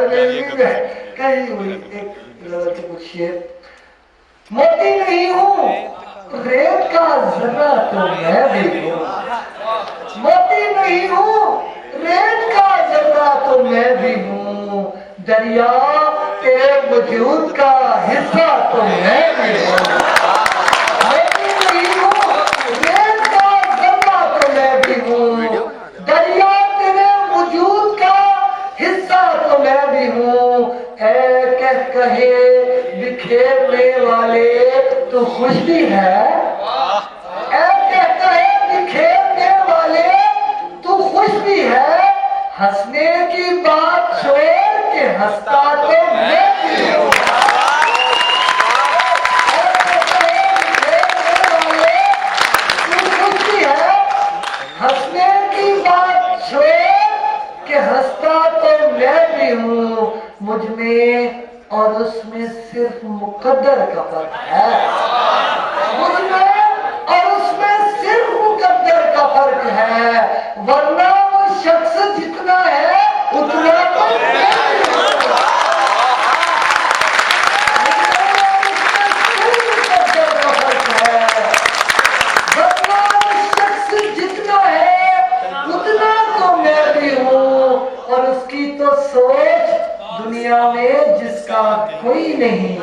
कहीं हुई एक कुछ शेर, मोती नहीं हूँ रेत का जर्रा तो मैं भी हूँ, मोती नहीं हूँ रेत का जर्रा तो मैं भी हूँ, दरिया तेरे वजूद का हिस्सा तो मैं भी हूँ, मोती नहीं हूँ रेत का जर्रा तो मैं भी हूँ, दरिया तेरे वजूद का हिस्सा तो मैं भी हूँ, ऐ कह कहे बिखेरने वाले तू खुश भी है, ऐ कह कहे बिखेरने वाले तू खुश भी है, हंसने की बात छोड़ के हंसता तो मैं भी हूँ, ऐ कह कहे बिखेरने वाले तू खुश भी है, हंसने की बात छोड़ के हंसता तो मैं भी हूँ, मुझ में और उसमें सिर्फ मुकद्दर का फर्क है, मुझ में और उसमें सिर्फ मुकद्दर का फर्क है, वरना वो शख्स जितना है उतना तो मैं भी हूँ, मुकद्दर का फर्क है, वरना वो शख्स जितना है उतना तो मैं भी हूँ, और उसकी तो सोच दुनिया में जिसका कोई नहीं